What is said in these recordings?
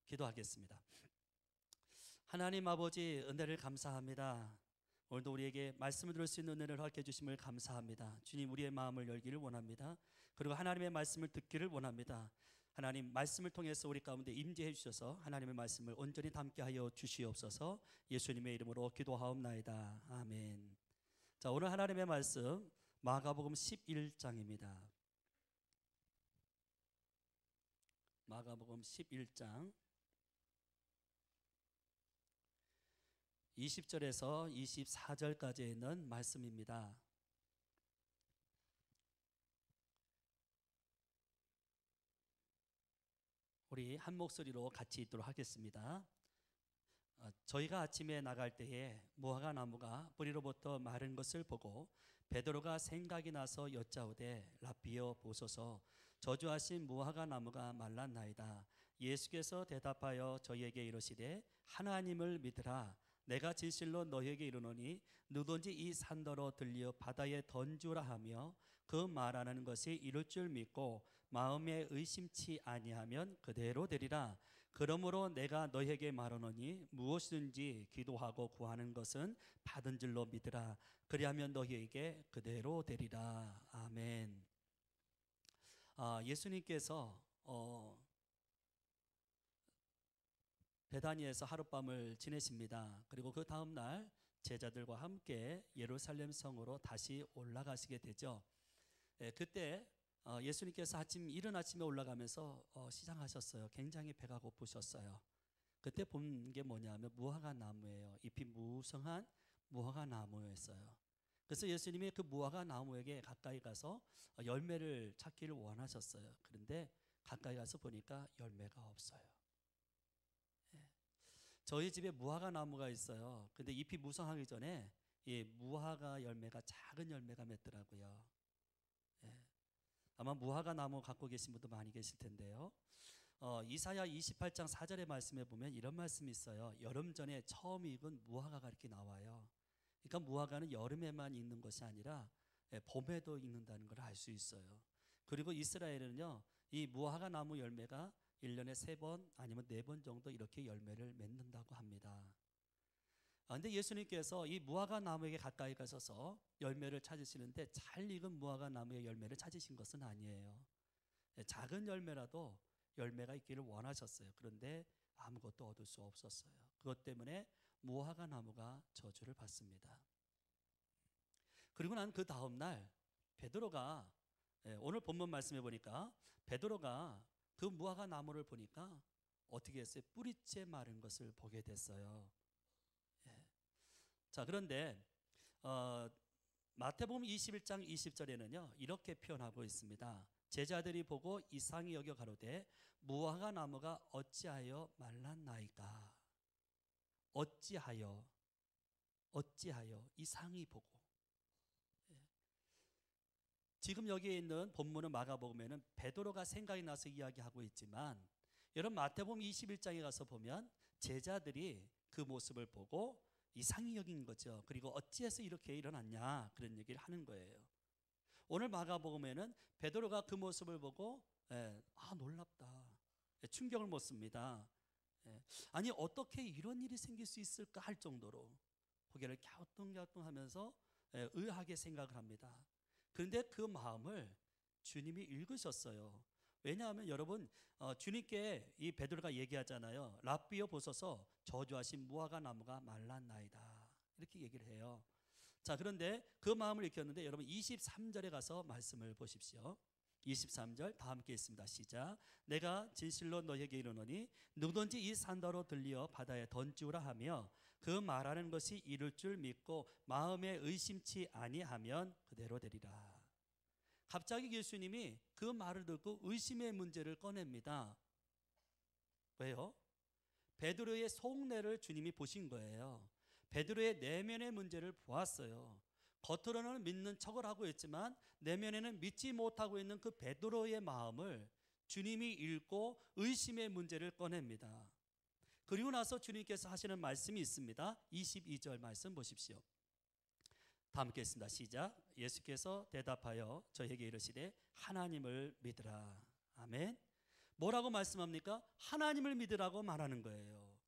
기도하겠습니다. 하나님 아버지, 은혜를 감사합니다. 오늘도 우리에게 말씀을 들을 수 있는 은혜를 허락해 주심을 감사합니다. 주님, 우리의 마음을 열기를 원합니다. 그리고 하나님의 말씀을 듣기를 원합니다. 하나님, 말씀을 통해서 우리 가운데 임재해 주셔서 하나님의 말씀을 온전히 담게 하여 주시옵소서. 예수님의 이름으로 기도하옵나이다. 아멘. 자, 오늘 하나님의 말씀 마가복음 11장입니다. 마가복음 11장 20절에서 24절까지 있는 말씀입니다. 우리 한 목소리로 같이 읽도록 하겠습니다. 저희가 아침에 나갈 때에 무화과 나무가 뿌리로부터 마른 것을 보고 베드로가 생각이 나서 여짜오되 라비여 보소서, 저주하신 무화과 나무가 말랐나이다. 예수께서 대답하여 저희에게 이르시되 하나님을 믿으라. 내가 진실로 너희에게 이르노니 누구든지 이 산더러 들려 바다에 던주라 하며 그 말하는 것이 이룰 줄 믿고 마음에 의심치 아니하면 그대로 되리라. 그러므로 내가 너희에게 말하노니 무엇이든지 기도하고 구하는 것은 받은 줄로 믿으라. 그리하면 너희에게 그대로 되리라. 아멘. 예수님께서 베다니에서 하룻밤을 지내십니다. 그리고 그 다음 날 제자들과 함께 예루살렘 성으로 다시 올라가시게 되죠. 그때 예수님께서 이른 아침에 올라가면서 시장하셨어요. 굉장히 배가 고프셨어요. 그때 본 게 뭐냐면 무화과 나무예요. 잎이 무성한 무화과 나무였어요. 그래서 예수님이 그 무화과 나무에게 가까이 가서 열매를 찾기를 원하셨어요. 그런데 가까이 가서 보니까 열매가 없어요. 저희 집에 무화과 나무가 있어요. 근데 잎이 무성하기 전에 이 무화과 열매가 작은 열매가 맺더라고요. 아마 무화과 나무 갖고 계신 분도 많이 계실 텐데요. 이사야 28장 4절의 말씀에 보면 이런 말씀이 있어요. 여름 전에 처음 익은 무화과가 이렇게 나와요. 그러니까 무화과는 여름에만 익는 것이 아니라 봄에도 익는다는 걸 알 수 있어요. 그리고 이스라엘은요, 이 무화과 나무 열매가 1년에 3번 아니면 4번 정도 이렇게 열매를 맺는다고 합니다. 근데 예수님께서 이 무화과 나무에게 가까이 가셔서 열매를 찾으시는데 잘 익은 무화과 나무의 열매를 찾으신 것은 아니에요. 작은 열매라도 열매가 있기를 원하셨어요. 그런데 아무것도 얻을 수 없었어요. 그것 때문에 무화과 나무가 저주를 받습니다. 그리고 난 그 다음 날 베드로가, 오늘 본문 말씀해 보니까 베드로가 그 무화과 나무를 보니까 어떻게 했어요? 뿌리째 마른 것을 보게 됐어요. 자, 그런데 마태복음 21장 20절에는요 이렇게 표현하고 있습니다. 제자들이 보고 이상히 여겨 가로되 무화과 나무가 어찌하여 말랐나이까. 어찌하여 이상히 보고. 지금 여기에 있는 본문은 마가복음에는 베드로가 생각이 나서 이야기하고 있지만, 여러분 마태복음 21장에 가서 보면 제자들이 그 모습을 보고 이상히 여긴 거죠. 그리고 어찌해서 이렇게 일어났냐, 그런 얘기를 하는 거예요. 오늘 마가복음에는 베드로가 그 모습을 보고 놀랍다, 충격을 먹습니다. 아니 어떻게 이런 일이 생길 수 있을까 할 정도로 고개를 갸우뚱갸우뚱하면서 의아하게 생각을 합니다. 그런데 그 마음을 주님이 읽으셨어요. 왜냐하면 여러분, 주님께 이 베드로가 얘기하잖아요. 라비여 보소서, 저주하신 무화과 나무가 말랐나이다, 이렇게 얘기를 해요. 자, 그런데 그 마음을 익혔는데 여러분 23절에 가서 말씀을 보십시오. 23절 다 함께 있습니다. 시작. 내가 진실로 너에게 이르노니 누구든지 이 산더러 들리어 바다에 던지우라 하며 그 말하는 것이 이룰 줄 믿고 마음에 의심치 아니하면 그대로 되리라. 갑자기 예수님이 그 말을 듣고 의심의 문제를 꺼냅니다. 왜요? 베드로의 속내를 주님이 보신 거예요. 베드로의 내면의 문제를 보았어요. 겉으로는 믿는 척을 하고 있지만 내면에는 믿지 못하고 있는 그 베드로의 마음을 주님이 읽고 의심의 문제를 꺼냅니다. 그리고 나서 주님께서 하시는 말씀이 있습니다. 22절 말씀 보십시오. 다 함께 했습니다. 시작. 예수께서 대답하여 저에게 이르시되 하나님을 믿으라. 아멘. 뭐라고 말씀합니까? 하나님을 믿으라고 말하는 거예요.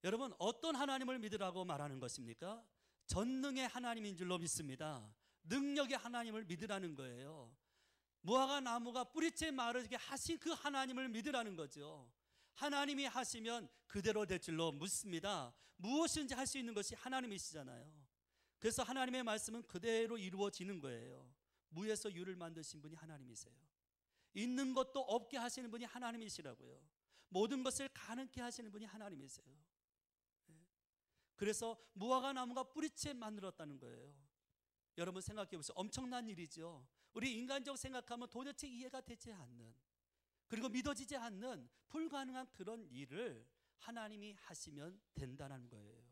여러분, 어떤 하나님을 믿으라고 말하는 것입니까? 전능의 하나님인 줄로 믿습니다. 능력의 하나님을 믿으라는 거예요. 무화과 나무가 뿌리째 마르게 하신 그 하나님을 믿으라는 거죠. 하나님이 하시면 그대로 될 줄로 믿습니다. 무엇인지 할 수 있는 것이 하나님이시잖아요. 그래서 하나님의 말씀은 그대로 이루어지는 거예요. 무에서 유를 만드신 분이 하나님이세요. 있는 것도 없게 하시는 분이 하나님이시라고요. 모든 것을 가능케 하시는 분이 하나님이세요. 그래서 무화과 나무가 뿌리채 만들었다는 거예요. 여러분 생각해 보세요. 엄청난 일이죠. 우리 인간적으로 생각하면 도대체 이해가 되지 않는, 그리고 믿어지지 않는 불가능한 그런 일을 하나님이 하시면 된다는 거예요.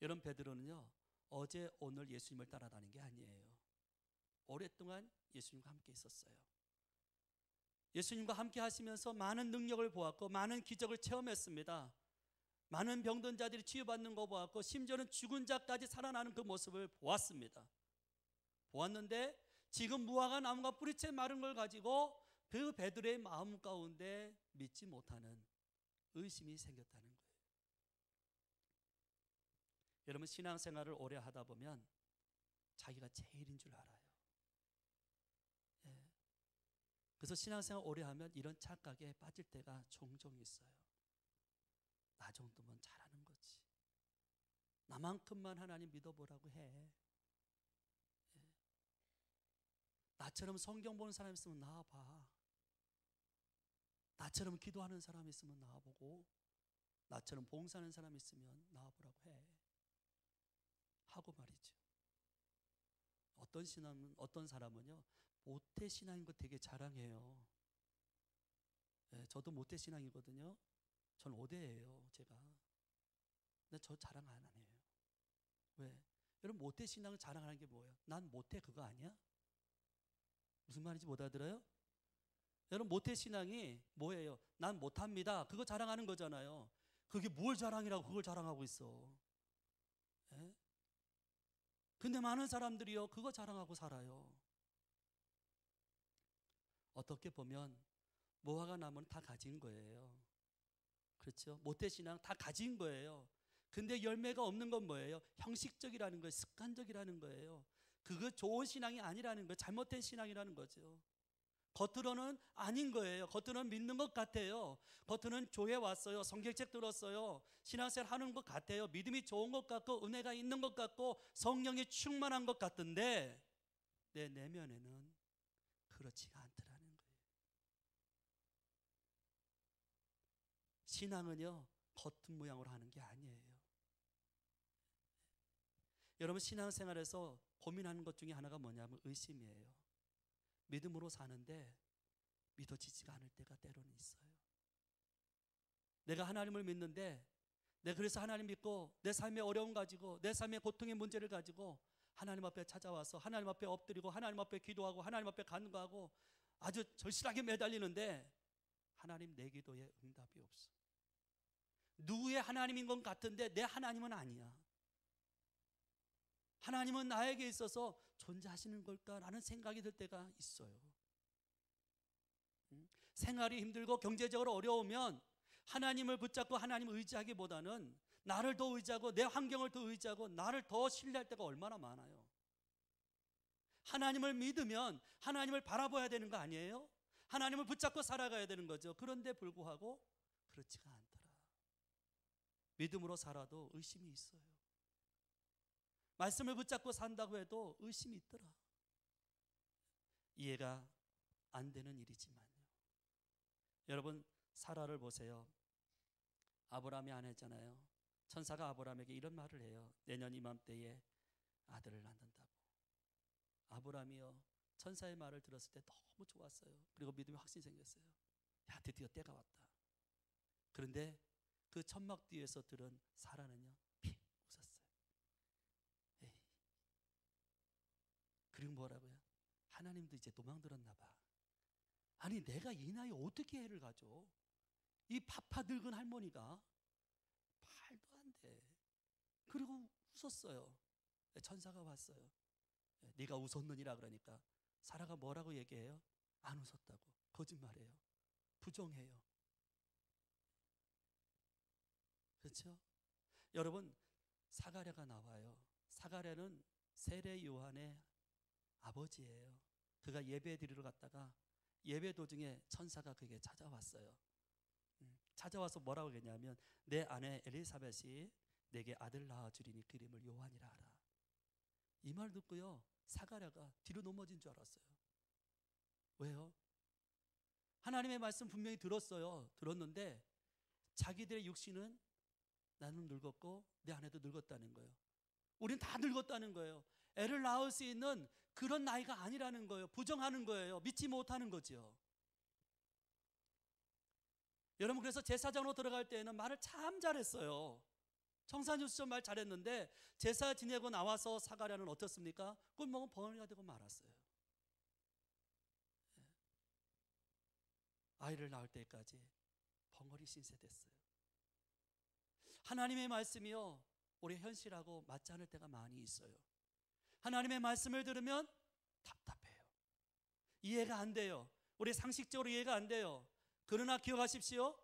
여러분, 베드로는요, 어제 오늘 예수님을 따라다닌 게 아니에요. 오랫동안 예수님과 함께 있었어요. 예수님과 함께 하시면서 많은 능력을 보았고 많은 기적을 체험했습니다. 많은 병든 자들이 치유받는 거 보았고 심지어는 죽은 자까지 살아나는 그 모습을 보았습니다. 보았는데 지금 무화과 나무가 뿌리채 마른 걸 가지고 그 베드로의 마음 가운데 믿지 못하는 의심이 생겼다는 거예요. 여러분, 신앙생활을 오래 하다 보면 자기가 제일인 줄 알아요. 그래서 신앙생활 오래 하면 이런 착각에 빠질 때가 종종 있어요. 나 정도면 잘하는 거지. 나만큼만 하나님 믿어보라고 해. 나처럼 성경 보는 사람 있으면 나와봐. 나처럼 기도하는 사람 있으면 나와보고, 나처럼 봉사하는 사람 있으면 나와보라고 해. 하고 말이죠. 어떤 사람은요, 모태신앙인 거 되게 자랑해요. 저도 모태신앙이거든요. 전 5대예요, 제가. 근데 저 자랑 안 해요. 왜? 여러분, 모태신앙을 자랑하는 게 뭐예요? 난 모태 그거 아니야? 무슨 말인지 못 알아들어요? 여러분, 모태신앙이 뭐예요? 난 못합니다, 그거 자랑하는 거잖아요. 그게 뭘 자랑이라고 그걸 자랑하고 있어. 예? 근데 많은 사람들이요, 그거 자랑하고 살아요. 어떻게 보면 무화과 나무는 다 가진 거예요. 그렇죠? 모태신앙 다 가진 거예요. 근데 열매가 없는 건 뭐예요? 형식적이라는 거예요. 습관적이라는 거예요. 그거 좋은 신앙이 아니라는 거예요. 잘못된 신앙이라는 거죠. 겉으로는 아닌 거예요. 겉으로는 믿는 것 같아요. 겉으로는 교회 왔어요, 성경책 들었어요, 신앙생활 하는 것 같아요. 믿음이 좋은 것 같고 은혜가 있는 것 같고 성령이 충만한 것 같은데 내 내면에는 그렇지가 않더라는 거예요. 신앙은요, 겉은 모양으로 하는 게 아니에요. 여러분, 신앙생활에서 고민하는 것 중에 하나가 뭐냐면 의심이에요. 믿음으로 사는데 믿어지지가 않을 때가 때로는 있어요. 내가 하나님을 믿는데, 내가 그래서 하나님 믿고 내 삶의 어려움 가지고 내 삶의 고통의 문제를 가지고 하나님 앞에 찾아와서 하나님 앞에 엎드리고 하나님 앞에 기도하고 하나님 앞에 간구하고 아주 절실하게 매달리는데 하나님 내 기도에 응답이 없어. 누구의 하나님인 것 같은데 내 하나님은 아니야. 하나님은 나에게 있어서 존재하시는 걸까라는 생각이 들 때가 있어요. 생활이 힘들고 경제적으로 어려우면 하나님을 붙잡고 하나님을 의지하기보다는 나를 더 의지하고 내 환경을 더 의지하고 나를 더 신뢰할 때가 얼마나 많아요. 하나님을 믿으면 하나님을 바라봐야 되는 거 아니에요? 하나님을 붙잡고 살아가야 되는 거죠. 그런데 불구하고 그렇지가 않더라. 믿음으로 살아도 의심이 있어요. 말씀을 붙잡고 산다고 해도 의심이 있더라. 이해가 안 되는 일이지만요. 여러분, 사라를 보세요. 아브라함이 아내잖아요. 천사가 아브라함에게 이런 말을 해요. 내년 이맘때에 아들을 낳는다고. 아브라함이요, 천사의 말을 들었을 때 너무 좋았어요. 그리고 믿음이 확신이 생겼어요. 야, 드디어 때가 왔다. 그런데 그 천막 뒤에서 들은 사라는요, 픽 웃었어요. 에이. 그리고 뭐라고요? 하나님도 이제 도망 들었나 봐. 아니, 내가 이 나이에 어떻게 애를 가져? 이 파파 늙은 할머니가. 말도 안 돼. 그리고 웃었어요. 천사가 왔어요. 네가 웃었느니라 그러니까 사라가 뭐라고 얘기해요? 안 웃었다고. 거짓말해요. 부정해요. 그렇죠? 여러분, 사가랴가 나와요. 사가랴는 세례 요한의 아버지예요. 그가 예배 드리러 갔다가 예배 도중에 천사가 그에게 찾아왔어요. 찾아와서 뭐라고 했냐면 내 아내 엘리사벳이 내게 아들 낳아주리니 그 이름을 요한이라 하라. 이 말 듣고요, 사가랴가 뒤로 넘어진 줄 알았어요. 왜요? 하나님의 말씀 분명히 들었어요. 들었는데 자기들의 육신은 나는 늙었고 내 아내도 늙었다는 거예요. 우린 다 늙었다는 거예요. 애를 낳을 수 있는 그런 나이가 아니라는 거예요. 부정하는 거예요. 믿지 못하는 거죠. 여러분, 그래서 제사장으로 들어갈 때에는 말을 참 잘했어요. 청산유 수전 말 잘했는데 제사 지내고 나와서 사가랴는 어떻습니까? 꿀먹은 벙어리가 되고 말았어요. 아이를 낳을 때까지 벙어리 신세 됐어요. 하나님의 말씀이요, 우리 현실하고 맞지 않을 때가 많이 있어요. 하나님의 말씀을 들으면 답답해요. 이해가 안 돼요. 우리 상식적으로 이해가 안 돼요. 그러나 기억하십시오.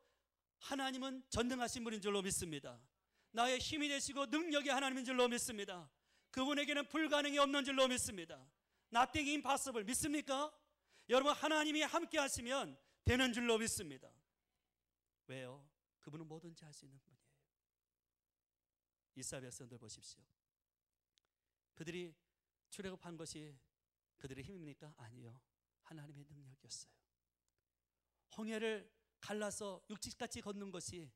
하나님은 전능하신 분인 줄로 믿습니다. 나의 힘이 되시고 능력이 하나님인 줄로 믿습니다. 그분에게는 불가능이 없는 줄로 믿습니다. Nothing impossible 믿습니까? 여러분, 하나님이 함께 하시면 되는 줄로 믿습니다. 왜요? 그분은 뭐든지 할 수 있는 분이에요. 이스라엘 백성들 보십시오. 그들이 출애굽한 것이 그들의 힘입니까? 아니요. 하나님의 능력이었어요. 홍해를 갈라서 육지같이 걷는 것이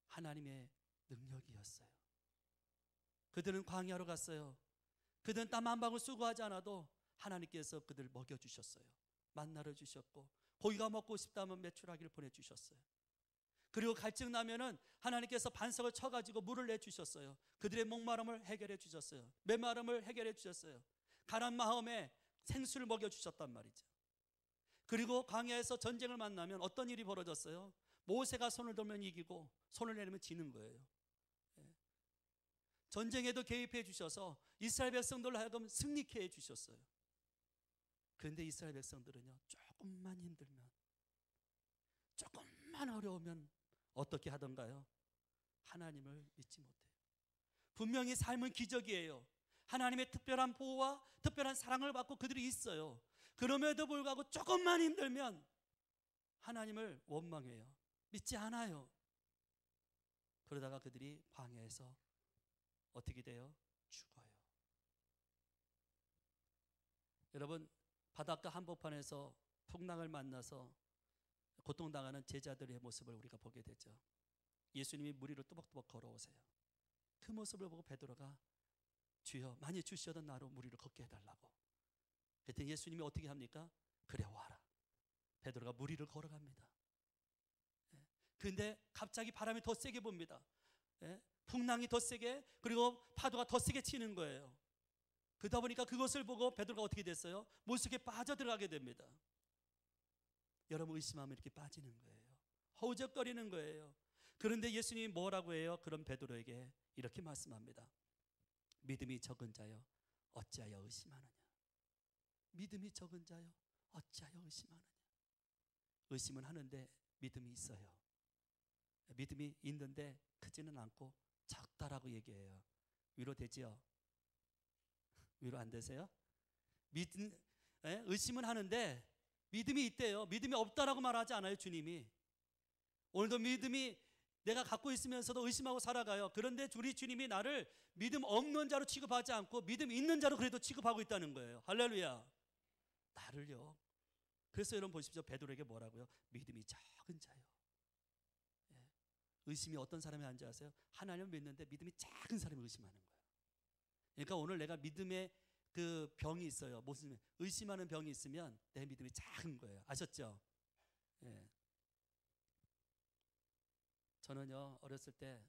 하나님의 능력이었어요. 그들은 광야로 갔어요. 그들은 땀 한 방울 수고하지 않아도 하나님께서 그들을 먹여주셨어요. 만나를 주셨고 고기가 먹고 싶다면 메추라기를 보내주셨어요. 그리고 갈증 나면은 하나님께서 반석을 쳐가지고 물을 내주셨어요. 그들의 목마름을 해결해 주셨어요. 메마름을 해결해 주셨어요. 가난 마음에 생수를 먹여주셨단 말이죠. 그리고 광야에서 전쟁을 만나면 어떤 일이 벌어졌어요? 모세가 손을 들면 이기고 손을 내리면 지는 거예요. 전쟁에도 개입해 주셔서 이스라엘 백성들로 하여금 승리케 해주셨어요. 그런데 이스라엘 백성들은요, 조금만 힘들면, 조금만 어려우면 어떻게 하던가요? 하나님을 믿지 못해요. 분명히 삶은 기적이에요. 하나님의 특별한 보호와 특별한 사랑을 받고 그들이 있어요. 그럼에도 불구하고 조금만 힘들면 하나님을 원망해요. 믿지 않아요. 그러다가 그들이 광야에서 어떻게 돼요? 죽어요. 여러분, 바닷가 한복판에서 풍랑을 만나서 고통당하는 제자들의 모습을 우리가 보게 되죠. 예수님이 물 위로 뚜벅뚜벅 걸어오세요. 그 모습을 보고 베드로가 주여 많이 주시던 나로 물 위로 걷게 해달라고. 그랬더니 예수님이 어떻게 합니까? 그래 와라. 베드로가 물 위를 걸어갑니다. 그런데 갑자기 바람이 더 세게 붑니다. 풍랑이 더 세게, 그리고 파도가 더 세게 치는 거예요. 그러다 보니까 그것을 보고 베드로가 어떻게 됐어요? 물속에 빠져들어가게 됩니다. 여러분, 의심하면 이렇게 빠지는 거예요. 허우적거리는 거예요. 그런데 예수님이 뭐라고 해요? 그런 베드로에게 이렇게 말씀합니다. 믿음이 적은 자여 어찌하여 의심하느냐. 믿음이 적은 자여 어찌하여 의심하느냐. 의심은 하는데 믿음이 있어요. 믿음이 있는데 크지는 않고 적다라고 얘기해요. 위로되지요? 위로 안 되세요? 의심은 하는데 믿음이 있대요. 믿음이 없다라고 말하지 않아요, 주님이. 오늘도 믿음이 내가 갖고 있으면서도 의심하고 살아가요. 그런데 우리 주님이 나를 믿음 없는 자로 취급하지 않고 믿음 있는 자로 그래도 취급하고 있다는 거예요. 할렐루야. 나를요. 그래서 여러분 보십시오. 베드로에게 뭐라고요? 믿음이 작은 자요. 의심이 어떤 사람이 한지 아세요? 하나님을 믿는데 믿음이 작은 사람을 의심하는 거예요. 그러니까 오늘 내가 믿음의 그 병이 있어요. 무슨 의심하는 병이 있으면 내 믿음이 작은 거예요. 아셨죠? 예. 저는요, 어렸을 때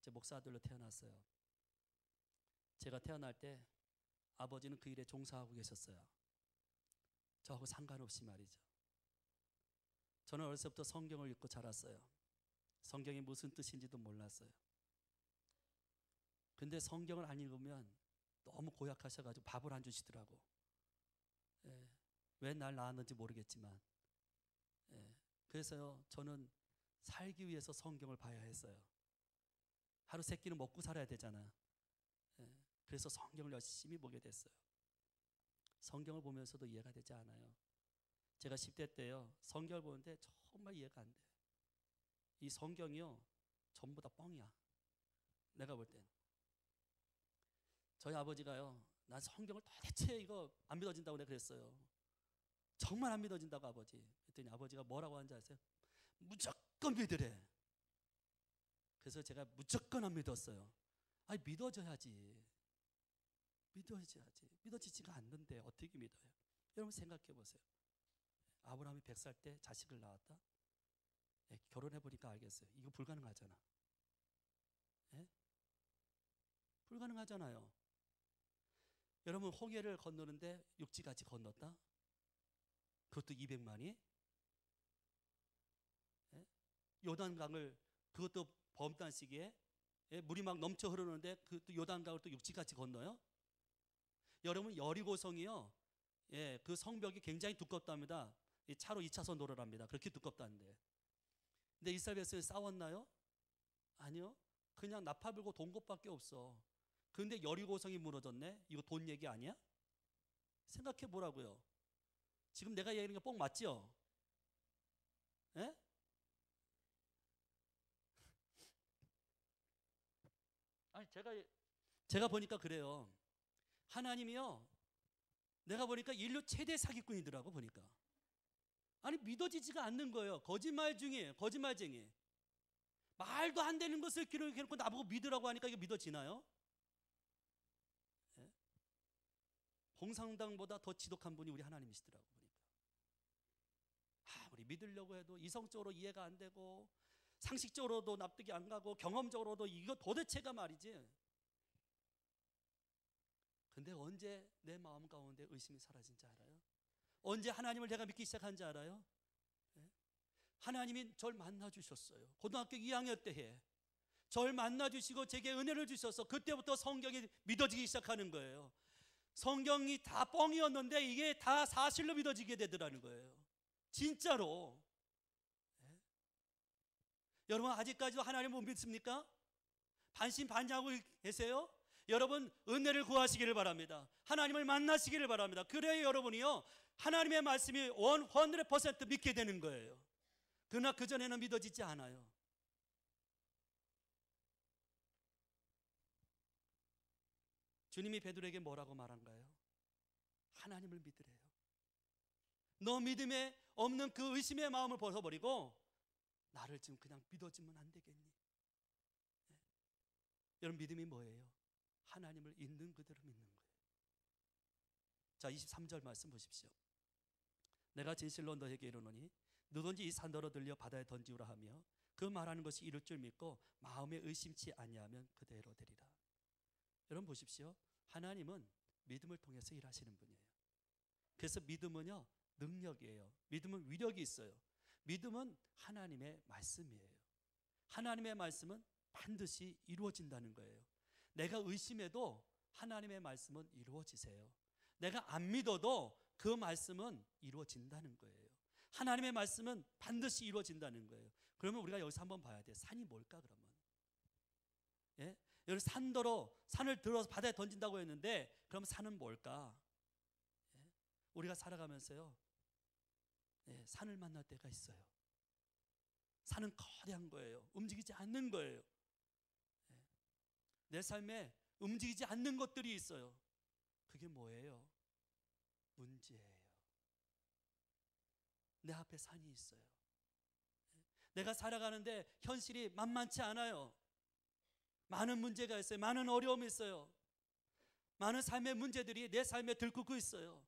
제 목사 아들로 태어났어요. 제가 태어날 때 아버지는 그 일에 종사하고 계셨어요. 저하고 상관없이 말이죠. 저는 어렸을 때부터 성경을 읽고 자랐어요. 성경이 무슨 뜻인지도 몰랐어요. 근데 성경을 안 읽으면 너무 고약하셔가지고 밥을 안 주시더라고. 왜 날 낳았는지 모르겠지만 그래서요, 저는 살기 위해서 성경을 봐야 했어요. 하루 세 끼는 먹고 살아야 되잖아. 예, 그래서 성경을 열심히 보게 됐어요. 성경을 보면서도 이해가 되지 않아요. 제가 10대 때요, 성경을 보는데 정말 이해가 안 돼요. 이 성경이요, 전부 다 뻥이야. 내가 볼 땐. 저희 아버지가요, 난 성경을 도대체 이거 안 믿어진다고 내가 그랬어요. 정말 안 믿어진다고 아버지. 그랬더니 아버지가 뭐라고 하는지 아세요? 무조건 믿으래. 그래서 제가 무조건 안 믿었어요. 아니 믿어져야지. 믿어져야지. 믿어지지가 않는데 어떻게 믿어요? 여러분 생각해 보세요. 아브라함이 100살 때 자식을 낳았다. 예, 결혼해 보니까 알겠어요. 이거 불가능하잖아. 예? 불가능하잖아요. 여러분 홍해를 건너는데 육지같이 건넜다. 그것도 200만이. 예? 요단강을 그것도 범단 시기에, 예? 물이 막 넘쳐 흐르는데 그것도 요단강을 또 육지같이 건너요. 여러분 여리고성이요, 예, 그 성벽이 굉장히 두껍답니다. 차로 2차선 도로랍니다. 그렇게 두껍다는데. 근데 이스라엘 백성이 싸웠나요? 아니요. 그냥 나팔 불고 돈 것밖에 없어. 그런데 여리고성이 무너졌네. 이거 돈 얘기 아니야? 생각해 보라고요. 지금 내가 얘기하는 게 뻥 맞죠? 예? 아니 제가 보니까 그래요. 하나님이요, 내가 보니까 인류 최대 사기꾼이더라고 보니까. 아니 믿어지지가 않는 거예요. 거짓말 중이에요. 거짓말쟁이. 말도 안 되는 것을 기록해놓고 나보고 믿으라고 하니까 이게 믿어지나요? 예? 봉상당보다 더 지독한 분이 우리 하나님이시더라고 보니까. 우리 믿으려고 해도 이성적으로 이해가 안 되고 상식적으로도 납득이 안 가고 경험적으로도 이거 도대체가 말이지. 근데 언제 내 마음 가운데 의심이 사라진지 알아요? 언제 하나님을 내가 믿기 시작한지 알아요? 예? 하나님이 절 만나 주셨어요. 고등학교 2학년 때에 절 만나 주시고 제게 은혜를 주셔서 그때부터 성경이 믿어지기 시작하는 거예요. 성경이 다 뻥이었는데 이게 다 사실로 믿어지게 되더라는 거예요. 진짜로. 예? 여러분 아직까지도 하나님 못 믿습니까? 반신반의하고 계세요? 여러분 은혜를 구하시기를 바랍니다. 하나님을 만나시기를 바랍니다. 그래야 여러분이요, 하나님의 말씀이 100% 믿게 되는 거예요. 그러나 그전에는 믿어지지 않아요. 주님이 베드로에게 뭐라고 말한가요? 하나님을 믿으래요. 너 믿음에 없는 그 의심의 마음을 벗어버리고 나를 지금 그냥 믿어주면 안 되겠니? 네. 여러분 믿음이 뭐예요? 하나님을 있는 그대로 믿는 거예요. 자 23절 말씀 보십시오. 내가 진실로 너에게 이르노니 누구든지 이 산더러 들려 바다에 던지우라 하며 그 말하는 것이 이룰 줄 믿고 마음에 의심치 아니하면 그대로 되리라. 여러분 보십시오. 하나님은 믿음을 통해서 일하시는 분이에요. 그래서 믿음은요 능력이에요. 믿음은 위력이 있어요. 믿음은 하나님의 말씀이에요. 하나님의 말씀은 반드시 이루어진다는 거예요. 내가 의심해도 하나님의 말씀은 이루어지세요. 내가 안 믿어도 그 말씀은 이루어진다는 거예요. 하나님의 말씀은 반드시 이루어진다는 거예요. 그러면 우리가 여기서 한번 봐야 돼. 산이 뭘까 그러면? 예? 여기 산을 들어서 바다에 던진다고 했는데 그럼 산은 뭘까? 예? 우리가 살아가면서요, 예, 산을 만날 때가 있어요. 산은 거대한 거예요. 움직이지 않는 거예요. 예. 내 삶에 움직이지 않는 것들이 있어요. 그게 뭐예요? 문제예요. 내 앞에 산이 있어요. 예. 내가 살아가는데 현실이 만만치 않아요. 많은 문제가 있어요. 많은 어려움이 있어요. 많은 삶의 문제들이 내 삶에 들끓고 있어요.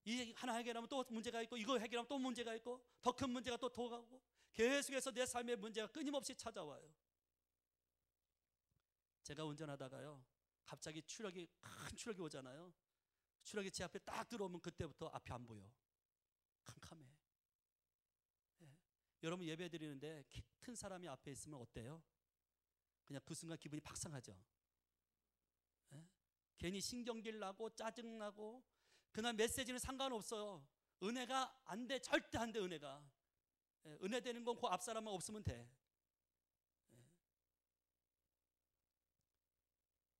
이 하나 해결하면 또 문제가 있고 이거 해결하면 또 문제가 있고 더 큰 문제가 또 가고 계속해서 내 삶의 문제가 끊임없이 찾아와요. 제가 운전하다가요 갑자기 큰 추락이 오잖아요. 추락이 제 앞에 딱 들어오면 그때부터 앞이 안 보여. 캄캄해. 예. 여러분 예배 드리는데 키 큰 사람이 앞에 있으면 어때요? 그냥 그 순간 기분이 박상하죠. 예? 괜히 신경질 나고 짜증 나고 그날 메시지는 상관없어요. 은혜가 안 돼. 절대 안 돼. 은혜가. 은혜 되는 건 그 앞사람만 없으면 돼.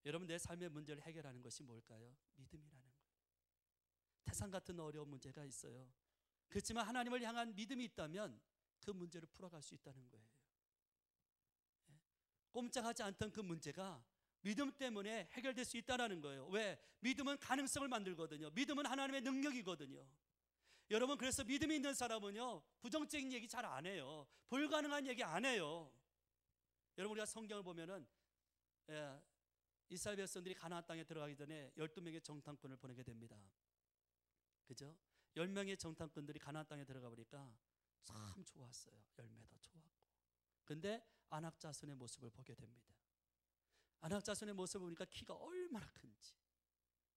여러분, 내 삶의 문제를 해결하는 것이 뭘까요? 믿음이라는 거예요. 태산 같은 어려운 문제가 있어요. 그렇지만 하나님을 향한 믿음이 있다면 그 문제를 풀어갈 수 있다는 거예요. 꼼짝하지 않던 그 문제가 믿음 때문에 해결될 수 있다는 거예요. 왜? 믿음은 가능성을 만들거든요. 믿음은 하나님의 능력이거든요. 여러분, 그래서 믿음이 있는 사람은요, 부정적인 얘기 잘 안 해요. 불가능한 얘기 안 해요. 여러분, 우리가 성경을 보면은 이스라엘 백성들이 가나안 땅에 들어가기 전에 12명의 정탐꾼을 보내게 됩니다. 그죠? 10명의 정탐꾼들이 가나안 땅에 들어가 보니까 참 좋았어요. 열매도 좋았고. 근데 안악자손의 모습을 보게 됩니다. 안악자손의 모습을 보니까 키가 얼마나 큰지.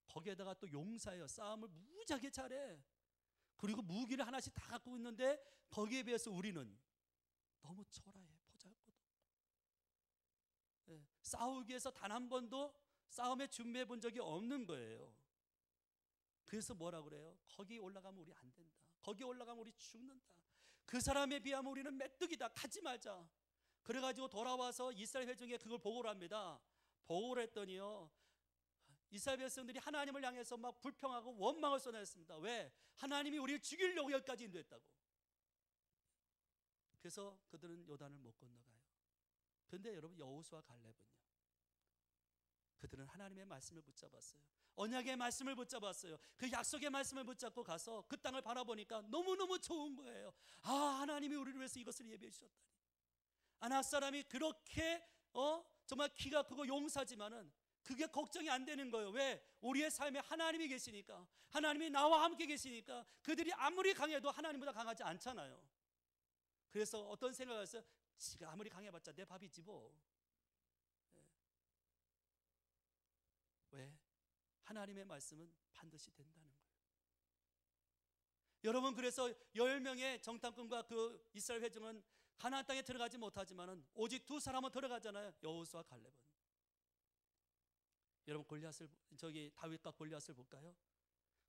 거기에다가 또 용사예요. 싸움을 무지하게 잘해. 그리고 무기를 하나씩 다 갖고 있는데 거기에 비해서 우리는 너무 초라해. 보잘것없고. 싸우기 위해서 단 한 번도 싸움에 준비해 본 적이 없는 거예요. 그래서 뭐라 그래요? 거기 올라가면 우리 안 된다. 거기 올라가면 우리 죽는다. 그 사람에 비하면 우리는 메뚜기다. 가지 말자. 그래가지고 돌아와서 이스라엘 회중에 그걸 보고를 합니다. 보고를 했더니요, 이스라엘 백성들이 하나님을 향해서 막 불평하고 원망을 쏟아냈습니다. 왜? 하나님이 우리를 죽이려고 여기까지 인도했다고. 그래서 그들은 요단을 못 건너가요. 그런데 여러분, 여호수아 갈렙은요, 그들은 하나님의 말씀을 붙잡았어요. 언약의 말씀을 붙잡았어요. 그 약속의 말씀을 붙잡고 가서 그 땅을 바라보니까 너무너무 좋은 거예요. 아, 하나님이 우리를 위해서 이것을 예비해 주셨다니. 아낙 사람이 그렇게 정말 키가 크고 용사지만은 그게 걱정이 안 되는 거예요. 왜? 우리의 삶에 하나님이 계시니까, 하나님이 나와 함께 계시니까. 그들이 아무리 강해도 하나님보다 강하지 않잖아요. 그래서 어떤 생각을 했어요? 지가 아무리 강해봤자 내 밥이지 뭐. 왜? 하나님의 말씀은 반드시 된다는 거예요. 여러분, 그래서 10명의 정탐꾼과 그 이스라엘 회중은 가나안 땅에 들어가지 못하지만은 오직 두 사람은 들어가잖아요. 여호수아 갈렙은. 여러분, 다윗과 골리앗을 볼까요?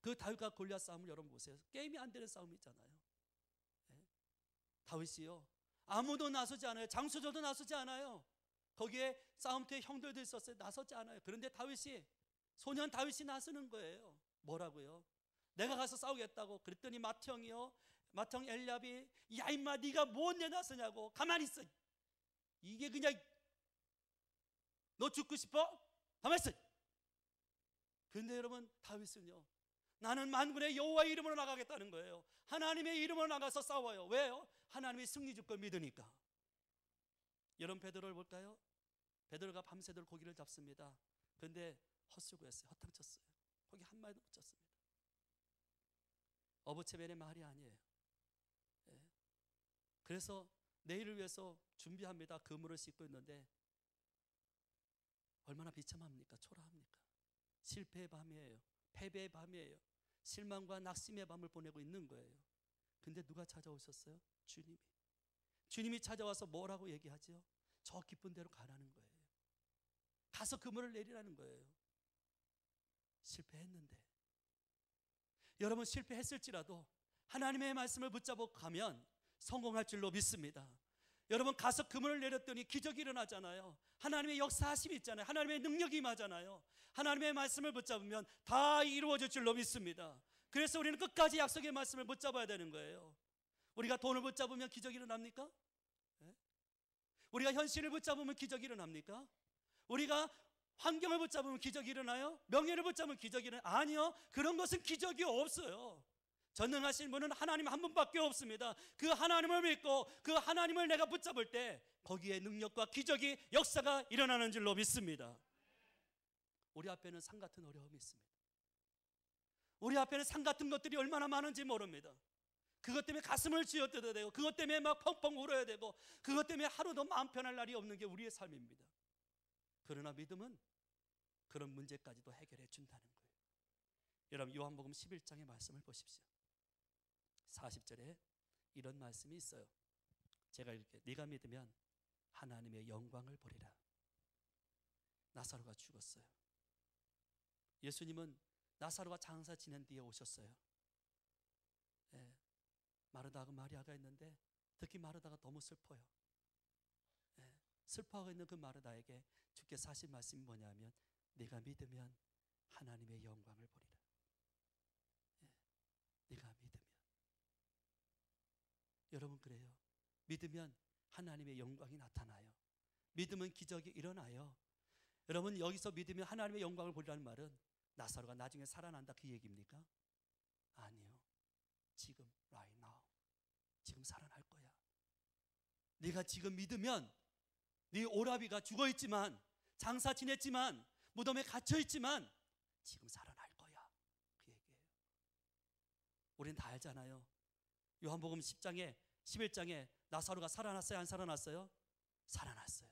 그 다윗과 골리앗 싸움을 여러분 보세요. 게임이 안 되는 싸움이잖아요. 다윗이요, 아무도 나서지 않아요. 장수절도 나서지 않아요. 거기에 싸움터에 형들도 있었어요. 나서지 않아요. 그런데 소년 다윗이 나서는 거예요. 뭐라고요? 내가 가서 싸우겠다고. 그랬더니 맏형 엘리압이, 야 임마, 네가 뭔데 나서냐고. 가만히 있어. 이게 그냥, 너 죽고 싶어? 가만히 있어. 그런데 여러분, 다윗은요, 나는 만군의 여호와의 이름으로 나가겠다는 거예요. 하나님의 이름으로 나가서 싸워요. 왜요? 하나님이 승리 줄 걸 믿으니까. 여러분, 베드로를 볼까요? 베드로가 밤새도록 고기를 잡습니다. 그런데 헛수고했어요. 허탕쳤어요. 고기 한 마리도 못 잡습니다. 어부체벨의 말이 아니에요. 그래서 내일을 위해서 준비합니다. 그물을 씻고 있는데 얼마나 비참합니까? 초라합니까? 실패의 밤이에요. 패배의 밤이에요. 실망과 낙심의 밤을 보내고 있는 거예요. 근데 누가 찾아오셨어요? 주님이 찾아와서 뭐라고 얘기하죠? 저 기쁜 대로 가라는 거예요. 가서 그물을 내리라는 거예요. 실패했는데, 여러분, 실패했을지라도 하나님의 말씀을 붙잡고 가면 성공할 줄로 믿습니다. 여러분, 가서 그물을 내렸더니 기적이 일어나잖아요. 하나님의 역사하심이 있잖아요. 하나님의 능력이 임하잖아요. 하나님의 말씀을 붙잡으면 다 이루어질 줄로 믿습니다. 그래서 우리는 끝까지 약속의 말씀을 붙잡아야 되는 거예요. 우리가 돈을 붙잡으면 기적이 일어납니까? 우리가 현실을 붙잡으면 기적이 일어납니까? 우리가 환경을 붙잡으면 기적이 일어나요? 명예를 붙잡으면 기적이 일어나요? 아니요, 그런 것은 기적이 없어요. 전능하신 분은 하나님 한 분밖에 없습니다. 그 하나님을 믿고 그 하나님을 내가 붙잡을 때 거기에 능력과 기적이, 역사가 일어나는 줄로 믿습니다. 우리 앞에는 산 같은 어려움이 있습니다. 우리 앞에는 산 같은 것들이 얼마나 많은지 모릅니다. 그것 때문에 가슴을 쥐어뜯어야 되고, 그것 때문에 막 펑펑 울어야 되고, 그것 때문에 하루도 마음 편할 날이 없는 게 우리의 삶입니다. 그러나 믿음은 그런 문제까지도 해결해 준다는 거예요. 여러분, 요한복음 11장의 말씀을 보십시오. 40절에 이런 말씀이 있어요. 제가 이렇게, 네가 믿으면 하나님의 영광을 보리라. 나사로가 죽었어요. 예수님은 나사로가 장사 지낸 뒤에 오셨어요. 예, 마르다하고 마리아가 있는데 특히 마르다가 너무 슬퍼요. 예, 슬퍼하고 있는 그 마르다에게 주께서 하신 말씀이 뭐냐면 네가 믿으면 하나님의 영광을 보리라. 예, 네가 믿으면. 여러분 그래요. 믿으면 하나님의 영광이 나타나요. 믿으면 기적이 일어나요. 여러분 여기서 믿으면 하나님의 영광을 보리라는 말은 나사로가 나중에 살아난다 그 얘기입니까? 아니요. 지금 right now. 지금 살아날 거야. 네가 지금 믿으면 네 오라비가 죽어있지만 장사 지냈지만 무덤에 갇혀있지만 지금 살아날 거야. 그 얘기예요. 우리는 다 알잖아요. 요한복음 10장에 11장에 나사로가 살아났어요? 안 살아났어요? 살아났어요.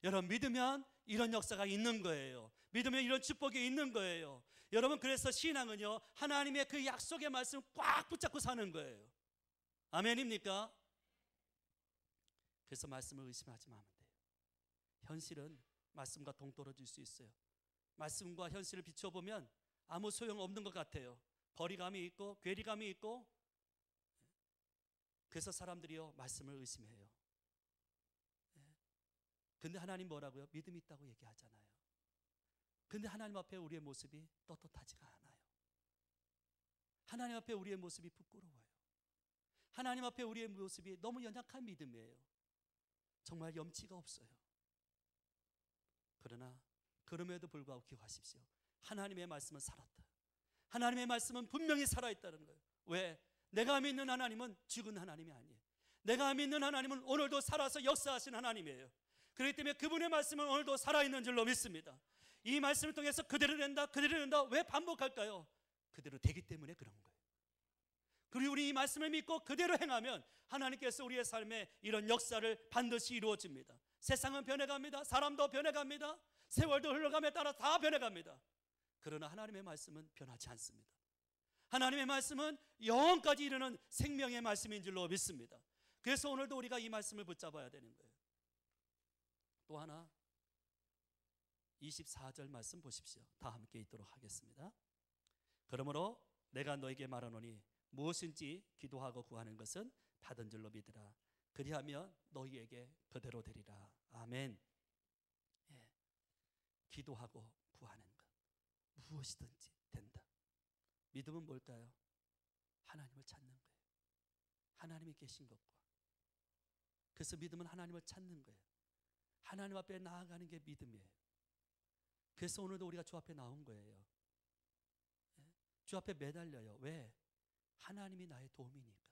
여러분 믿으면 이런 역사가 있는 거예요. 믿으면 이런 축복이 있는 거예요. 여러분 그래서 신앙은요 하나님의 그 약속의 말씀 꽉 붙잡고 사는 거예요. 아멘입니까? 그래서 말씀을 의심하지 말면 돼요. 현실은 말씀과 동떨어질 수 있어요. 말씀과 현실을 비춰보면 아무 소용없는 것 같아요. 거리감이 있고 괴리감이 있고. 그래서 사람들이요 말씀을 의심해요. 근데 하나님 뭐라고요? 믿음이 있다고 얘기하잖아요. 근데 하나님 앞에 우리의 모습이 떳떳하지가 않아요. 하나님 앞에 우리의 모습이 부끄러워요. 하나님 앞에 우리의 모습이 너무 연약한 믿음이에요. 정말 염치가 없어요. 그러나 그럼에도 불구하고 기억하십시오. 하나님의 말씀은 살았다. 하나님의 말씀은 분명히 살아있다는 거예요. 왜? 내가 믿는 하나님은 죽은 하나님이 아니에요. 내가 믿는 하나님은 오늘도 살아서 역사하신 하나님이에요. 그렇기 때문에 그분의 말씀은 오늘도 살아있는 줄로 믿습니다. 이 말씀을 통해서 그대로 된다, 그대로 된다. 왜 반복할까요? 그대로 되기 때문에 그런 거예요. 그리고 우리 이 말씀을 믿고 그대로 행하면 하나님께서 우리의 삶에 이런 역사를 반드시 이루어집니다. 세상은 변해갑니다. 사람도 변해갑니다. 세월도 흘러감에 따라 다 변해갑니다. 그러나 하나님의 말씀은 변하지 않습니다. 하나님의 말씀은 영원까지 이르는 생명의 말씀인 줄로 믿습니다. 그래서 오늘도 우리가 이 말씀을 붙잡아야 되는 거예요. 또 하나 24절 말씀 보십시오. 다 함께 읽도록 하겠습니다. 그러므로 내가 너에게 말하노니 무엇인지 기도하고 구하는 것은 받은 줄로 믿으라. 그리하면 너희에게 그대로 되리라. 아멘. 예. 기도하고 구하는 것 무엇이든지 된다. 믿음은 뭘까요? 하나님을 찾는 거예요. 하나님이 계신 것과. 그래서 믿음은 하나님을 찾는 거예요. 하나님 앞에 나아가는 게 믿음이에요. 그래서 오늘도 우리가 주 앞에 나온 거예요. 주 앞에 매달려요. 왜? 하나님이 나의 도움이니까.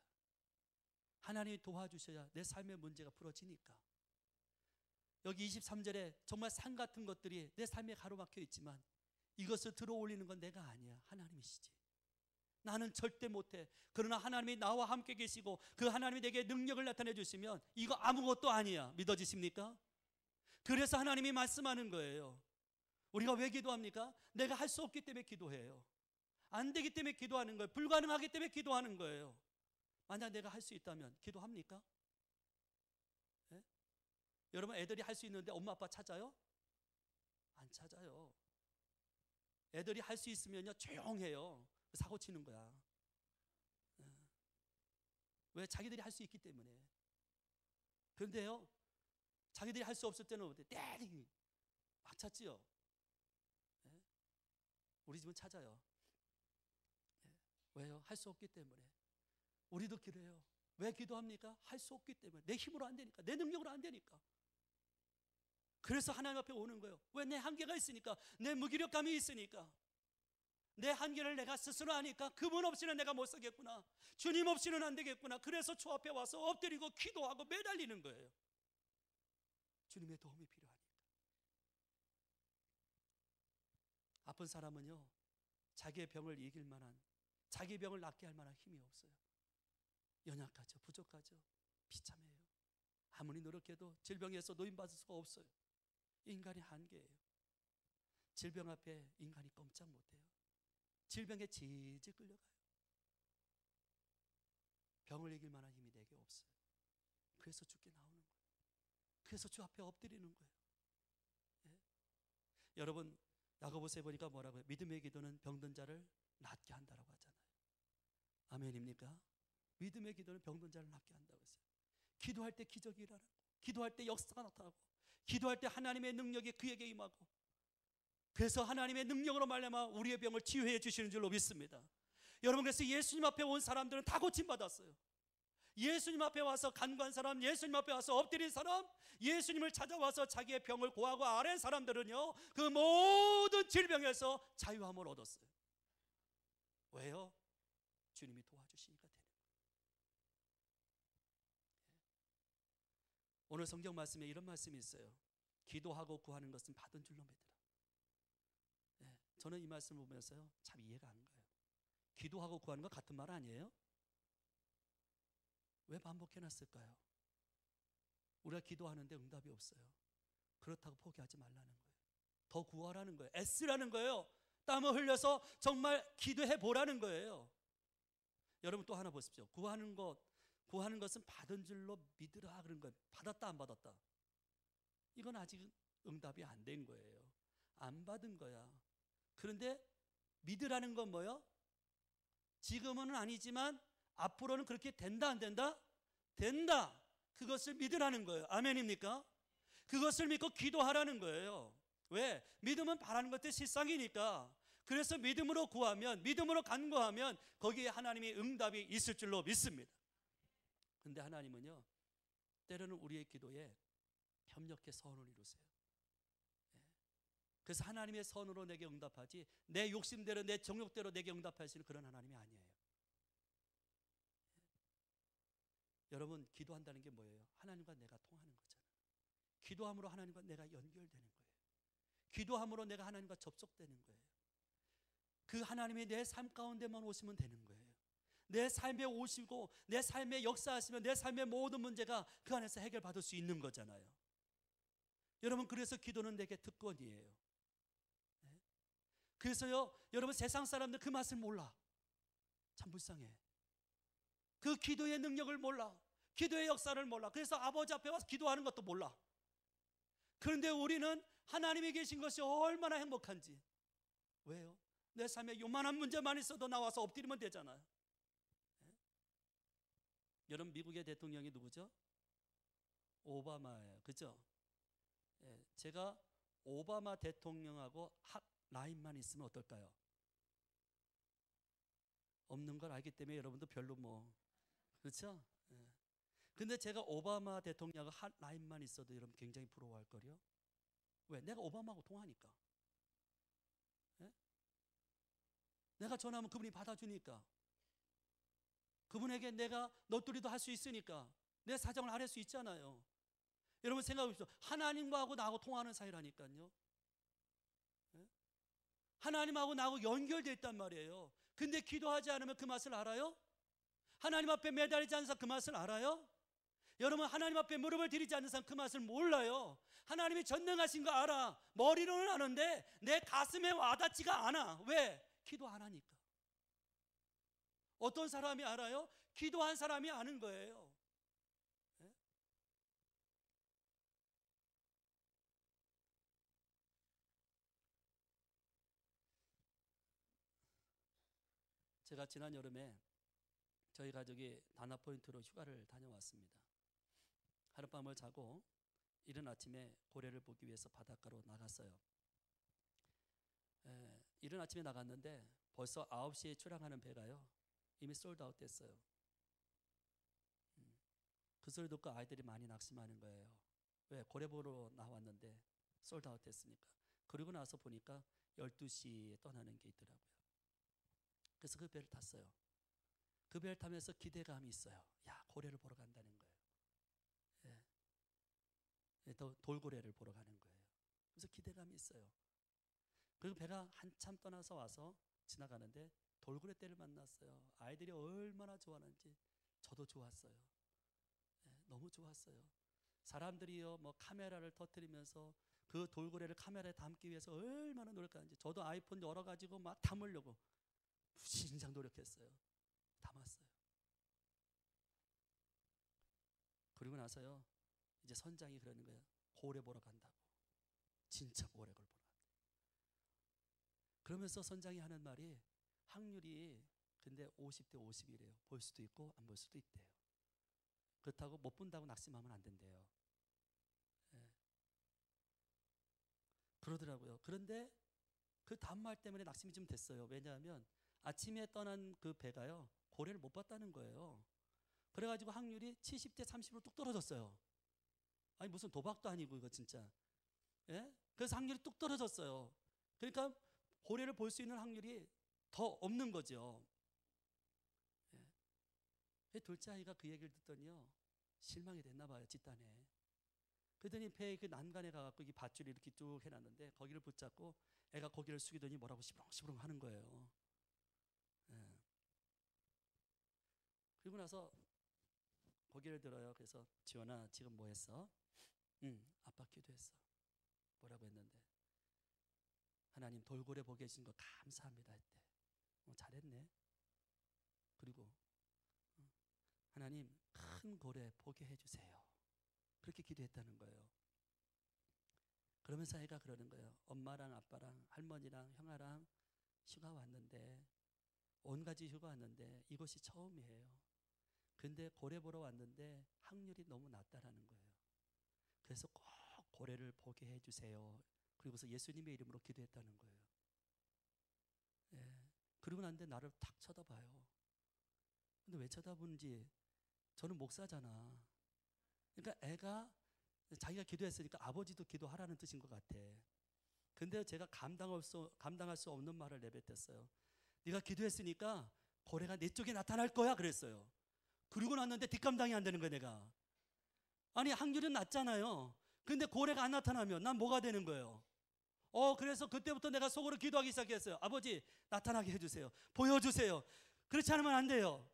하나님이 도와주셔야 내 삶의 문제가 풀어지니까. 여기 23절에 정말 산 같은 것들이 내 삶에 가로막혀 있지만 이것을 들어올리는 건 내가 아니야. 하나님이시지. 나는 절대 못해. 그러나 하나님이 나와 함께 계시고 그 하나님이 내게 능력을 나타내 주시면 이거 아무것도 아니야. 믿어지십니까? 그래서 하나님이 말씀하는 거예요. 우리가 왜 기도합니까? 내가 할 수 없기 때문에 기도해요. 안 되기 때문에 기도하는 거예요. 불가능하기 때문에 기도하는 거예요. 만약 내가 할 수 있다면 기도합니까? 네? 여러분 애들이 할 수 있는데 엄마 아빠 찾아요? 안 찾아요. 애들이 할 수 있으면요 조용해요. 사고 치는 거야. 네. 왜? 자기들이 할 수 있기 때문에. 그런데요 자기들이 할 수 없을 때는 때리기 막 찾지요. 네? 우리 집은 찾아요. 네. 왜요? 할 수 없기 때문에. 우리도 그래요. 왜 기도합니까? 할 수 없기 때문에. 내 힘으로 안 되니까. 내 능력으로 안 되니까. 그래서 하나님 앞에 오는 거예요. 왜? 내 한계가 있으니까. 내 무기력감이 있으니까. 내 한계를 내가 스스로 아니까 그분 없이는 내가 못 살겠구나. 주님 없이는 안 되겠구나. 그래서 주 앞에 와서 엎드리고 기도하고 매달리는 거예요. 주님의 도움이 필요하니까. 아픈 사람은요 자기의 병을 이길 만한, 자기 병을 낫게 할 만한 힘이 없어요. 연약하죠. 부족하죠. 비참해요. 아무리 노력해도 질병에서 노인받을 수가 없어요. 인간의 한계예요. 질병 앞에 인간이 꼼짝 못해요. 질병에 질질 끌려가요. 병을 이길 만한 힘이 내게 없어요. 그래서 죽게 나오는 거예요. 그래서 주 앞에 엎드리는 거예요. 예? 여러분 야고보서에 보니까 뭐라고요? 믿음의 기도는 병든 자를 낫게 한다라고 하잖아요. 아멘입니까? 믿음의 기도는 병든 자를 낫게 한다고 했어요. 기도할 때 기적이 일어나고, 기도할 때 역사가 나타나고, 기도할 때 하나님의 능력이 그에게 임하고, 그래서 하나님의 능력으로 말미암아 우리의 병을 치유해 주시는 줄로 믿습니다. 여러분, 그래서 예수님 앞에 온 사람들은 다 고침받았어요. 예수님 앞에 와서 간구한 사람, 예수님 앞에 와서 엎드린 사람, 예수님을 찾아와서 자기의 병을 고하고 아뢰는 사람들은요, 그 모든 질병에서 자유함을 얻었어요. 왜요? 주님이 도와주시니까 되는 거예요. 오늘 성경 말씀에 이런 말씀이 있어요. 기도하고 구하는 것은 받은 줄로 믿으라. 저는 이 말씀을 보면서요, 참 이해가 안 가요. 기도하고 구하는 거 같은 말 아니에요? 왜 반복해놨을까요? 우리가 기도하는데 응답이 없어요. 그렇다고 포기하지 말라는 거예요. 더 구하라는 거예요. 애쓰라는 거예요. 땀을 흘려서 정말 기도해 보라는 거예요. 여러분, 또 하나 보십시오. 구하는 것은 받은 줄로 믿으라 그런 거예요. 받았다 안 받았다? 이건 아직 응답이 안 된 거예요. 안 받은 거야. 그런데 믿으라는 건 뭐예요? 지금은 아니지만 앞으로는 그렇게 된다 안 된다? 된다. 그것을 믿으라는 거예요. 아멘입니까? 그것을 믿고 기도하라는 거예요. 왜? 믿음은 바라는 것들 실상이니까. 그래서 믿음으로 구하면, 믿음으로 간구하면 거기에 하나님의 응답이 있을 줄로 믿습니다. 근데 하나님은요, 때로는 우리의 기도에 협력해 선을 이루세요. 그래서 하나님의 선으로 내게 응답하지, 내 욕심대로 내 정욕대로 내게 응답하시는 그런 하나님이 아니에요. 여러분, 기도한다는 게 뭐예요? 하나님과 내가 통하는 거잖아요. 기도함으로 하나님과 내가 연결되는 거예요. 기도함으로 내가 하나님과 접속되는 거예요. 그 하나님이 내 삶 가운데만 오시면 되는 거예요. 내 삶에 오시고 내 삶에 역사하시면 내 삶의 모든 문제가 그 안에서 해결받을 수 있는 거잖아요. 여러분, 그래서 기도는 내게 특권이에요. 그래서요, 여러분, 세상 사람들 그 맛을 몰라. 참 불쌍해. 그 기도의 능력을 몰라. 기도의 역사를 몰라. 그래서 아버지 앞에 와서 기도하는 것도 몰라. 그런데 우리는 하나님이 계신 것이 얼마나 행복한지. 왜요? 내 삶에 요만한 문제만 있어도 나와서 엎드리면 되잖아요. 여러분, 미국의 대통령이 누구죠? 오바마예요. 그죠? 제가 오바마 대통령하고 학 라인만 있으면 어떨까요? 없는 걸 알기 때문에 여러분도 별로 그렇죠? 근데 제가 오바마 대통령하고 한 라인만 있어도 여러분 굉장히 부러워할 거요. 왜? 내가 오바마하고 통하니까. 내가 전화하면 그분이 받아주니까. 그분에게 내가 너뚜리도 할 수 있으니까 내 사정을 아뢰 수 있잖아요. 여러분, 생각해 보십시오. 하나님과 하고 나하고 통하는 사이라니까요. 하나님하고 나하고 연결되어 있단 말이에요. 근데 기도하지 않으면 그 맛을 알아요? 하나님 앞에 매달리지 않는 사람 그 맛을 알아요? 여러분, 하나님 앞에 무릎을 들이지 않는 사람 그 맛을 몰라요. 하나님이 전능하신 거 알아. 머리로는 아는데 내 가슴에 와닿지가 않아. 왜? 기도 안 하니까. 어떤 사람이 알아요? 기도한 사람이 아는 거예요. 제가 지난 여름에 저희 가족이 다나포인트로 휴가를 다녀왔습니다. 하룻밤을 자고 이른 아침에 고래를 보기 위해서 바닷가로 나갔어요. 이른 아침에 나갔는데 벌써 9시에 출항하는 배가요, 이미 솔드아웃 됐어요. 그 소리 듣고 아이들이 많이 낙심하는 거예요. 왜? 고래 보러 나왔는데 솔드아웃 됐으니까. 그리고 나서 보니까 12시에 떠나는 게 있더라고요. 그래서 그 배를 탔어요. 그 배를 타면서 기대감이 있어요. 야, 고래를 보러 간다는 거예요. 돌고래를 보러 가는 거예요. 그래서 기대감이 있어요. 그리고 배가 한참 떠나서 와서 지나가는데 돌고래 떼를 만났어요. 아이들이 얼마나 좋아하는지 저도 좋았어요. 너무 좋았어요. 사람들이요, 카메라를 터뜨리면서 그 돌고래를 카메라에 담기 위해서 얼마나 노력하는지, 저도 아이폰 열어가지고 막 담으려고 무진장 노력했어요. 담았어요. 그리고 나서요, 이제 선장이 그러는 거예요. 고래 보러 간다고. 진짜 고래를 보러 간다. 그러면서 선장이 하는 말이, 확률이 근데 50대 50이래요. 볼 수도 있고 안 볼 수도 있대요. 그렇다고 못 본다고 낙심하면 안 된대요. 예. 그러더라고요. 그런데 그 다음 말 때문에 낙심이 좀 됐어요. 왜냐하면 아침에 떠난 그 배가요, 고래를 못 봤다는 거예요. 그래가지고 확률이 70대 30으로 뚝 떨어졌어요. 아니 무슨 도박도 아니고 이거 진짜. 예? 그래서 확률이 뚝 떨어졌어요. 그러니까 고래를 볼 수 있는 확률이 더 없는 거죠. 예. 둘째 아이가 그 얘기를 듣더니요, 실망이 됐나 봐요, 집단에. 그러더니 배에 그 난간에 가갖고 이 밧줄이 이렇게 쭉 해놨는데 거기를 붙잡고 애가 고개를 숙이더니 뭐라고 시부렁시부렁 하는 거예요. 예. 그리고 나서 고개를 들어요. 그래서 지원아 지금 뭐 했어? 아빠 기도했어. 뭐라고 했는데 하나님 돌고래 보게 해주신 거 감사합니다 했대. 잘했네. 그리고 하나님 큰 고래 보게 해주세요. 그렇게 기도했다는 거예요. 그러면서 애가 그러는 거예요. 엄마랑 아빠랑 할머니랑 형아랑 휴가 왔는데, 온 가지 휴가 왔는데 이곳이 처음이에요. 근데 고래 보러 왔는데 확률이 너무 낮다라는 거예요. 그래서 꼭 고래를 보게 해주세요. 그리고서 예수님의 이름으로 기도했다는 거예요. 예. 그러고 난데 나를 탁 쳐다봐요. 근데 왜 쳐다보는지, 저는 목사잖아. 그러니까 애가 자기가 기도했으니까 아버지도 기도하라는 뜻인 것 같아. 근데 제가 감당할 수 없는 말을 내뱉었어요. 네가 기도했으니까 고래가 내 쪽에 나타날 거야 그랬어요. 그러고 났는데 뒷감당이 안 되는 거야 내가. 아니 확률은 낮잖아요. 근데 고래가 안 나타나면 난 뭐가 되는 거예요? 그래서 그때부터 내가 속으로 기도하기 시작했어요. 아버지 나타나게 해주세요. 보여주세요. 그렇지 않으면 안 돼요.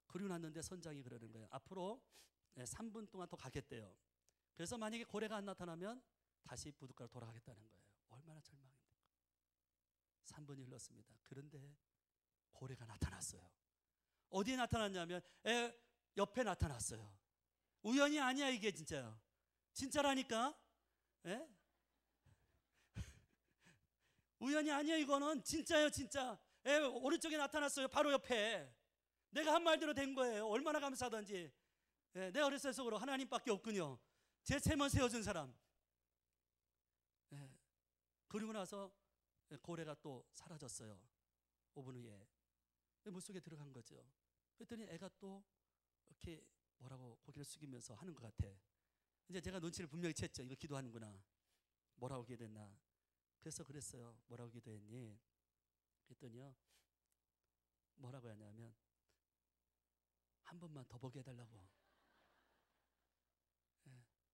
그리고 났는데 선장이 그러는 거예요. 앞으로 3분 동안 더 가겠대요. 그래서 만약에 고래가 안 나타나면 다시 부둣가로 돌아가겠다는 거예요. 얼마나 절망입니까? 3분이 흘렀습니다. 그런데 고래가 나타났어요. 어디에 나타났냐면 옆에 나타났어요. 우연이 아니야 이게 진짜요. 진짜라니까. 예? 우연이 아니야 이거는 진짜요 진짜. 오른쪽에 나타났어요. 바로 옆에. 내가 한 말대로 된 거예요. 얼마나 감사하던지. 내가 그랬어요 속으로. 하나님밖에 없군요. 제 세먼 세워준 사람. 그리고 나서 고래가 또 사라졌어요. 5분 후에 물속에 들어간 거죠. 그랬더니 애가 또 이렇게 뭐라고 고개를 숙이면서 하는 것 같아. 이제 제가 눈치를 분명히 챘죠. 이거 기도하는구나. 뭐라고 기도했나. 그래서 그랬어요. 뭐라고 기도했니? 그랬더니요, 뭐라고 하냐면 한 번만 더 보게 해달라고.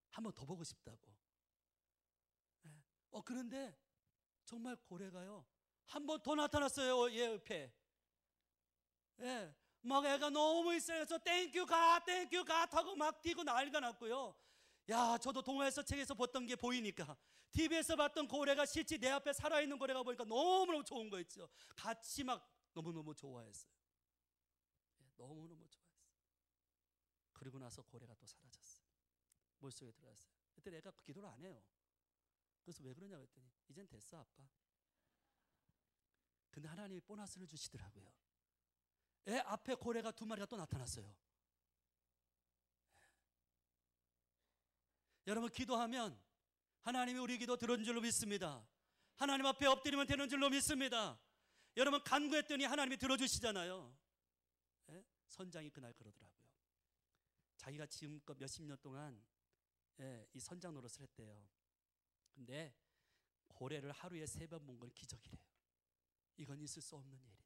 한 번 더 보고 싶다고. 그런데 정말 고래가요 한 번 더 나타났어요. 얘 옆에. 막 애가 너무 있어서 땡큐 가 하고 막 뛰고 난리가 났고요. 야, 저도 동화에서 책에서 봤던 게 보이니까, TV에서 봤던 고래가 실제 내 앞에 살아있는 고래가 보니까 너무너무 좋은 거 있죠. 같이 막 너무너무 좋아했어요. 너무너무 좋아했어요. 그리고 나서 고래가 또 사라졌어요. 물속에 들어갔어요. 그때 애가 기도를 안 해요. 그래서 왜 그러냐고 했더니 이젠 됐어 아빠. 근데 하나님이 보너스를 주시더라고요. 애 앞에 고래가 2마리가 또 나타났어요. 여러분 기도하면 하나님이 우리 기도 들은 줄로 믿습니다. 하나님 앞에 엎드리면 되는 줄로 믿습니다. 여러분 간구했더니 하나님이 들어주시잖아요. 선장이 그날 그러더라고요. 자기가 지금껏 몇십 년 동안 이 선장 노릇을 했대요. 근데 고래를 하루에 3번 본 건 기적이래요. 이건 있을 수 없는 일이.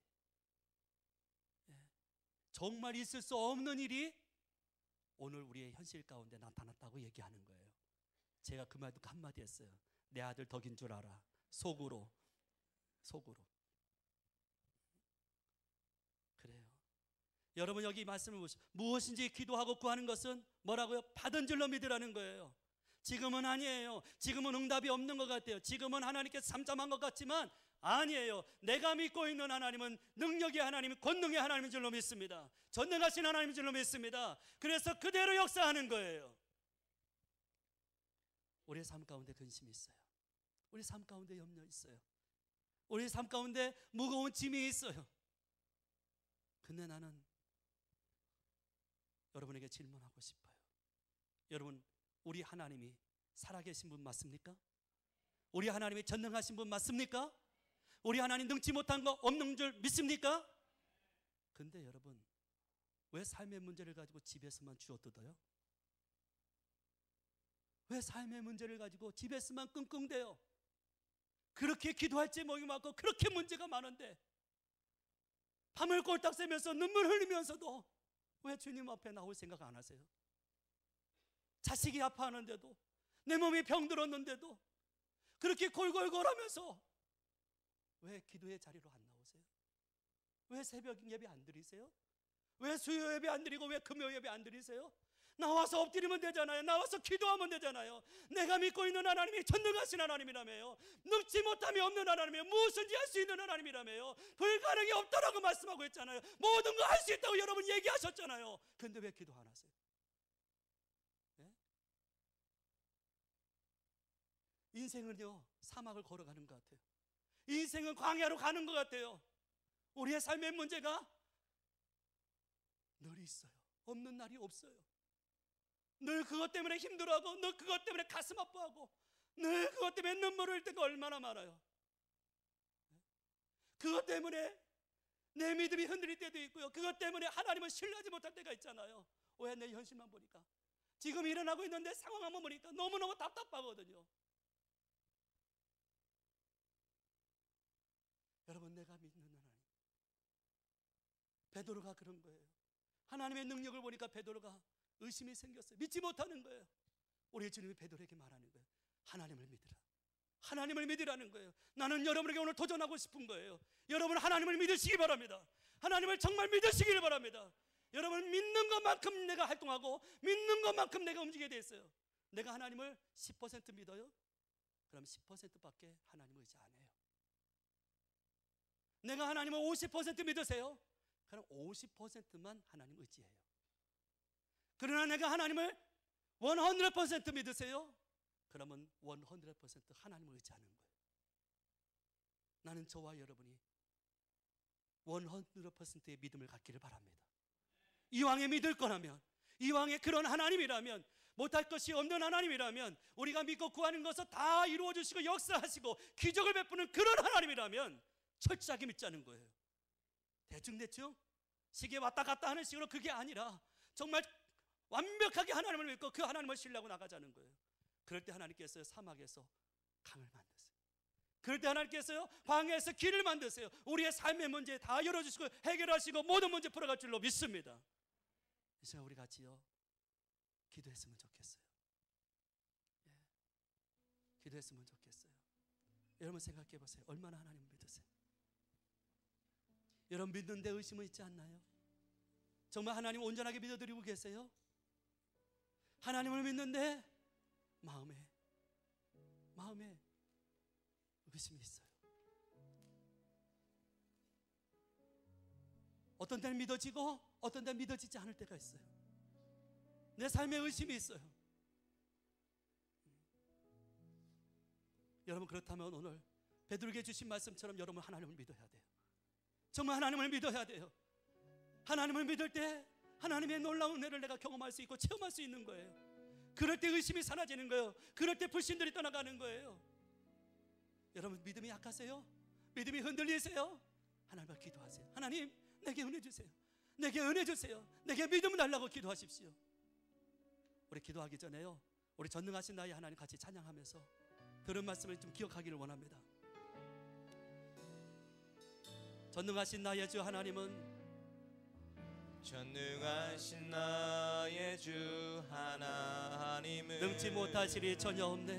정말 있을 수 없는 일이 오늘 우리의 현실 가운데 나타났다고 얘기하는 거예요. 제가 그 말도 한마디 했어요. 내 아들 덕인 줄 알아. 속으로. 그래요. 여러분 여기 이 말씀을 보시죠. 무엇인지 기도하고 구하는 것은 뭐라고요? 받은 줄로 믿으라는 거예요. 지금은 아니에요. 지금은 응답이 없는 것 같아요. 지금은 하나님께서 잠잠한 것 같지만 아니에요. 내가 믿고 있는 하나님은 능력의 하나님, 권능의 하나님인 줄로 믿습니다. 전능하신 하나님인 줄로 믿습니다. 그래서 그대로 역사하는 거예요. 우리의 삶 가운데 근심이 있어요. 우리 삶 가운데 염려 있어요. 우리 삶 가운데 무거운 짐이 있어요. 근데 나는 여러분에게 질문하고 싶어요. 여러분, 우리 하나님이 살아계신 분 맞습니까? 우리 하나님이 전능하신 분 맞습니까? 우리 하나님 능치 못한 거 없는 줄 믿습니까? 근데 여러분, 왜 삶의 문제를 가지고 집에서만 쥐어뜯어요? 왜 삶의 문제를 가지고 집에서만 끙끙대요? 그렇게 기도할 제목이 많고 그렇게 문제가 많은데 밤을 꼴딱 새면서 눈물 흘리면서도 왜 주님 앞에 나올 생각 안 하세요? 자식이 아파하는데도, 내 몸이 병들었는데도 그렇게 골골골하면서 왜 기도의 자리로 안 나오세요? 왜 새벽 예배 안 드리세요? 왜 수요 예배 안 드리고 왜 금요 예배 안 드리세요? 나와서 엎드리면 되잖아요. 나와서 기도하면 되잖아요. 내가 믿고 있는 하나님이 전능하신 하나님이라며요. 늙지 못함이 없는 하나님이에요. 무엇인지 할 수 있는 하나님이라며요. 불가능이 없다라고 말씀하고 있잖아요. 모든 거 할 수 있다고 여러분 얘기하셨잖아요. 근데 왜 기도 안 하세요? 네? 인생은요, 사막을 걸어가는 것 같아요. 인생은 광야로 가는 것 같아요. 우리의 삶의 문제가 늘 있어요. 없는 날이 없어요. 늘 그것 때문에 힘들어하고, 늘 그것 때문에 가슴 아파하고, 늘 그것 때문에 눈물 흘릴 때가 얼마나 많아요. 그것 때문에 내 믿음이 흔들릴 때도 있고요. 그것 때문에 하나님을 신뢰하지 못할 때가 있잖아요. 왜? 내 현실만 보니까, 지금 일어나고 있는데 상황만 보니까 너무너무 답답하거든요. 여러분, 내가 믿는 하나님, 베드로가 그런 거예요. 하나님의 능력을 보니까 베드로가 의심이 생겼어요. 믿지 못하는 거예요. 우리 주님이 베드로에게 말하는 거예요. 하나님을 믿으라. 하나님을 믿으라는 거예요. 나는 여러분에게 오늘 도전하고 싶은 거예요. 여러분, 하나님을 믿으시기 바랍니다. 하나님을 정말 믿으시기를 바랍니다. 여러분, 믿는 것만큼 내가 활동하고 믿는 것만큼 내가 움직이게 돼 있어요. 내가 하나님을 10% 믿어요? 그럼 10%밖에 하나님을 의지 안 해요. 내가 하나님을 50% 믿으세요? 그럼 50%만 하나님 의지해요. 그러나 내가 하나님을 100% 믿으세요? 그러면 100% 하나님을 의지하는 거예요. 나는 저와 여러분이 100%의 믿음을 갖기를 바랍니다. 이왕에 믿을 거라면, 이왕에 그런 하나님이라면, 못할 것이 없는 하나님이라면, 우리가 믿고 구하는 것을 다 이루어주시고 역사하시고 기적을 베푸는 그런 하나님이라면 철저하게 믿자는 거예요. 대충 시계 왔다 갔다 하는 식으로 그게 아니라 정말 완벽하게 하나님을 믿고 그 하나님을 신뢰하고 나가자는 거예요. 그럴 때 하나님께서 사막에서 강을 만드세요. 그럴 때 하나님께서요, 광야에서 길을 만드세요. 우리의 삶의 문제 다 열어주시고 해결하시고 모든 문제 풀어갈 줄로 믿습니다. 이 시간 우리 같이요, 기도했으면 좋겠어요. 예. 기도했으면 좋겠어요. 여러분 생각해 보세요. 얼마나 하나님을 믿으세요? 여러분 믿는데 의심은 있지 않나요? 정말 하나님 온전하게 믿어드리고 계세요? 하나님을 믿는데 마음에 의심이 있어요. 어떤 때는 믿어지고 어떤 때는 믿어지지 않을 때가 있어요. 내 삶에 의심이 있어요. 여러분, 그렇다면 오늘 베드로에게 주신 말씀처럼 여러분 하나님을 믿어야 돼요. 정말 하나님을 믿어야 돼요. 하나님을 믿을 때 하나님의 놀라운 은혜를 내가 경험할 수 있고 체험할 수 있는 거예요. 그럴 때 의심이 사라지는 거예요. 그럴 때 불신들이 떠나가는 거예요. 여러분 믿음이 약하세요? 믿음이 흔들리세요? 하나님 앞에 기도하세요. 하나님, 내게 은혜 주세요. 내게 은혜 주세요. 내게 믿음을 달라고 기도하십시오. 우리 기도하기 전에요, 우리 전능하신 나의 하나님 같이 찬양하면서 들은 말씀을 좀 기억하기를 원합니다. 전능하신 나의 주 하나님은, 전능하신 나의 주 하나님은 능치 못하실 일 전혀 없네.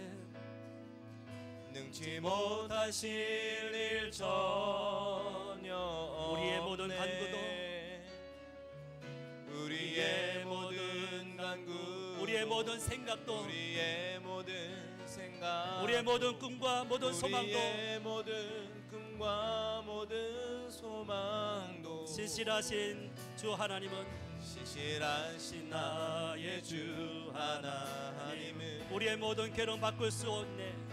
능치 못하실 일 전혀 없네. 우리의 모든 간구도, 우리의 모든 간구, 우리의 모든 생각도, 우리의 모든 생각, 우리의 모든 꿈과 모든 소망도, 우리의 모든 꿈과 모든 소망도 신실하신 주 하나님은, 신실하신 나의 주 하나님은 우리의 모든 괴로움 바꿀 수 없네.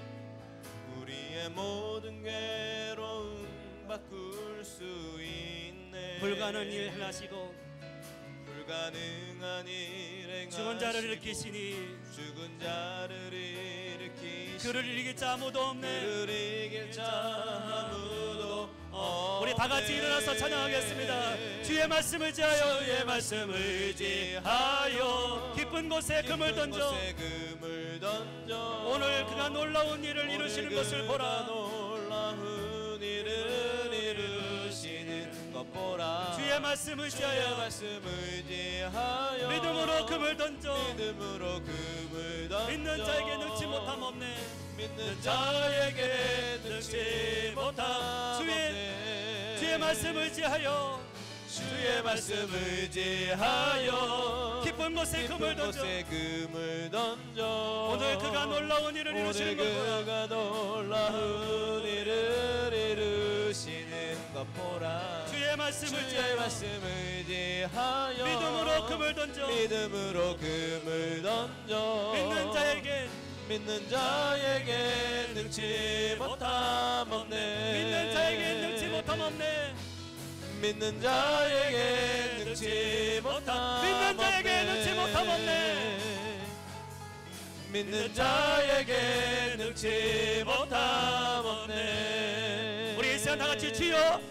우리의 모든 괴로움 바꿀 수 있네. 불가능한 일 행하시고 불가능한 일 행하시고 죽은 자를 일으키시니 죽은 자를 일으키시니 그를 이길 자 아무도 없네. 그를 이길 자 아무도 없네. 우리 다 같이 일어나서 찬양하겠습니다. 주의 말씀을 지하여 주의 말씀을 지하여 깊은 곳에 금을 던져 곳에 금을 던져 오늘 그가 놀라운 일을 이루시는 오늘 것을 그가 보라. 놀라운 일을 이루시는 것 보라. 주의 말씀을 주의 지하여 말씀을 지하여 믿음으로 금을 던져 믿음으로 금을 던져 믿는 자에게 능치 못함 없네. 믿는 자에게 능치 못함 없네. 주의 말씀을 지하여 주의 말씀을 지하여 깊은 곳에 금을 던져 곳에 금을 던져 오늘 그가 놀라운 일을 이루시는 것 보라. 그가 놀라운 일을 이루시는 것 보라. 주의 말씀을 주의 지하여 말씀을 지하여 믿음으로 금을 던져 믿음으로 금을 던져 믿는 자에게 능치 못함 없네. 믿는 자에게 능치 못함 없네. 믿는 자에게 능치 못함 믿는 자에게 능치 못함 없네. 믿는 자에게 능치 못함 없네. 우리 이 시간 다 같이 주여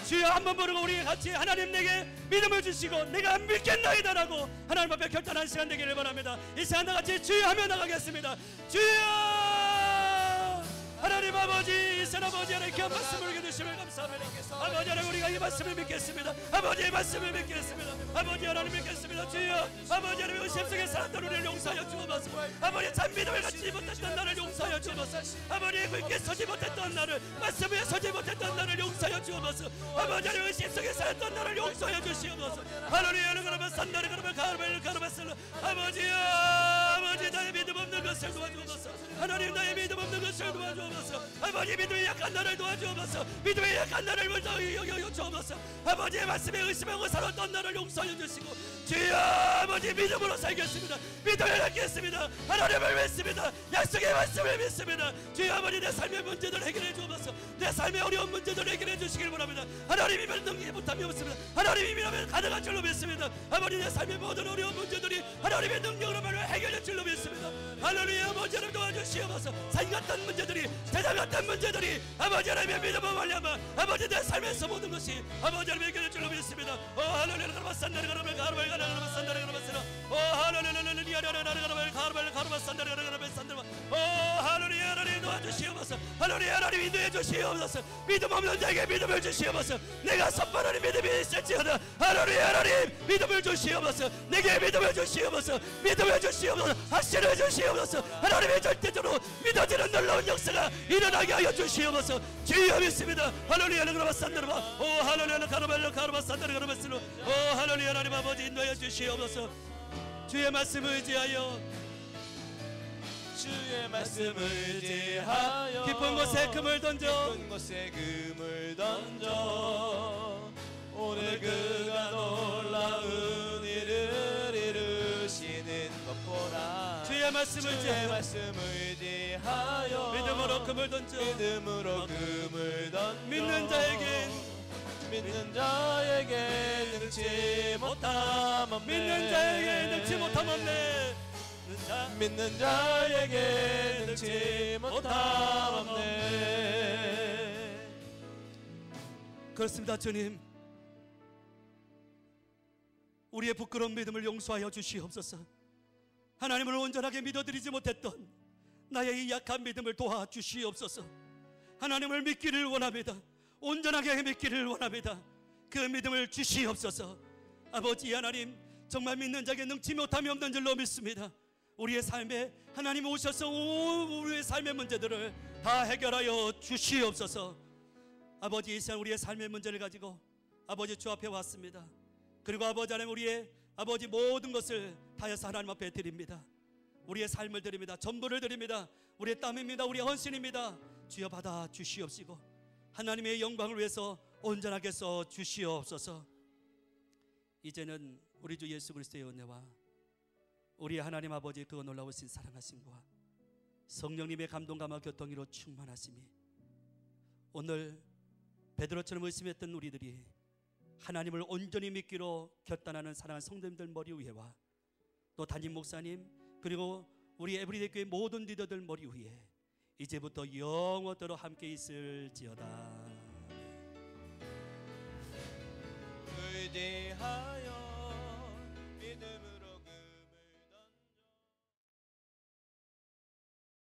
주여 한번 부르고 우리 같이 하나님 내게 믿음을 주시고 내가 믿겠나이다라고 하나님 앞에 결단한 시간 되기를 바랍니다. 이 시간 다 같이 주여 하며 나가겠습니다. 주여 하나님 아버지 이 시간 아버지 하나님 귀한 말씀을 주시면 감사합니다. 아버지 하나님 우리가 이 말씀을 믿겠습니다. 아버지의 말씀을 믿겠습니다. 아버지 하나님 믿겠습니다. 주여 아버지 하나님 의심 속에 살았던 우리를 용서하여 주옵소서. 아버지 참 믿음을 갖지 못했던 나를 용서하여 주옵소서. 아버지 굳게 서지 못했던 나를 말씀 위에 서지 못했던 나를 용서하여 주옵소서. 아버지 하나님 의심 속에 살았던 나를 용서하여 주시옵소서. 하나님 그러면 산다를 그러면 가르벨 아버지야 아버지 나의 믿음 없는 것을 도와주옵소서. 하나님 나의 믿음 없는 것을 도와주옵소서. 아버지 믿음이 약한 나를 도와주옵소서. 믿음이 약한 나를 주옵소서. 아버지의 말씀에 의심하고 살았던 나를 용서해 주시고 주여 아버지 믿음으로 살겠습니다. 믿음을 갖겠습니다. 하나님을 믿습니다. 약속의 말씀을 믿습니다. 주여 아버지 내 삶의 문제들 해결해 주옵소서. 내 삶의 어려운 문제들 해결해 주시길 바랍니다. 하나님이면 능력이 못함이 없습니다. 하나님이면 가능한 줄로 믿습니다. 아버지 내 삶의 모든 어려운 문제들이 하나님의 능력으로 말로 해결될 줄로 믿습니다. 하나님의 아버지 하나님 도와주시옵소서. 산 같은 문제들이 세상 같은 문제들이 아버지 하나님의 믿음을 말려면 아버지 내 삶에서 모든 것이 아버지 하나님의 해결될 줄로 믿습니다. 하나님 가르바산다리 가르바 가르바 가르바산다리 가르바산다 하나님 가르바산다리 가르바산다 하나님 도와주시옵소서. 하나님 인도해 주시옵소서. 믿음 없는 자에게 믿음을 주시옵소서. 내가 선포하는 믿음이 있을지어다 하나님 믿음을 주시옵소서. 내게 믿음을 주시옵소서. 믿음을 주시옵소서. 확신을 주시옵소서. 하나님의 절대적으로 믿어지는 놀라운 역사가 일어나게 하여 주시옵소서. 주여 믿습니다. 하나님 가르바산다르바 하나님 가르바산다리 가르바산다 하나님 아버지 인도해 주시옵소서. 주의 말씀을 의지하여 주의 말씀을 지하여 깊은 곳에 금을 던져 깊은 곳에 금을 던져 오늘 그가 놀라운 일을 이루시는 것 보라. 주의 말씀을 주의 지하여 말씀을 지하여 믿음으로 금을 던져 믿음으로 금을 던져 믿는 자에게 능치 못함 없네. 믿는 자에게 능치 못함 없네. 믿는 자에게 능치 못함 없네. 그렇습니다. 주님 우리의 부끄러운 믿음을 용서하여 주시옵소서. 하나님을 온전하게 믿어드리지 못했던 나의 이 약한 믿음을 도와주시옵소서. 하나님을 믿기를 원합니다. 온전하게 믿기를 원합니다. 그 믿음을 주시옵소서. 아버지 하나님 정말 믿는 자에게 능치 못함이 없는 줄로 믿습니다. 우리의 삶에 하나님 오셔서 우리의 삶의 문제들을 다 해결하여 주시옵소서. 아버지 이 시간 우리의 삶의 문제를 가지고 아버지 주 앞에 왔습니다. 그리고 아버지 하나님 우리의 아버지 모든 것을 다해서 하나님 앞에 드립니다. 우리의 삶을 드립니다. 전부를 드립니다. 우리의 땀입니다. 우리의 헌신입니다. 주여 받아 주시옵시고 하나님의 영광을 위해서 온전하게 써 주시옵소서. 이제는 우리 주 예수 그리스도의 은혜와 우리 하나님 아버지 그 놀라우신 사랑하심과 성령님의 감동감화 교통으로 충만하심이 오늘 베드로처럼 의심했던 우리들이 하나님을 온전히 믿기로 결단하는 사랑하는 성도님들 머리 위에와 또 담임 목사님 그리고 우리 에브리데이 교회 모든 리더들 머리 위에 이제부터 영원토록 함께 있을지어다.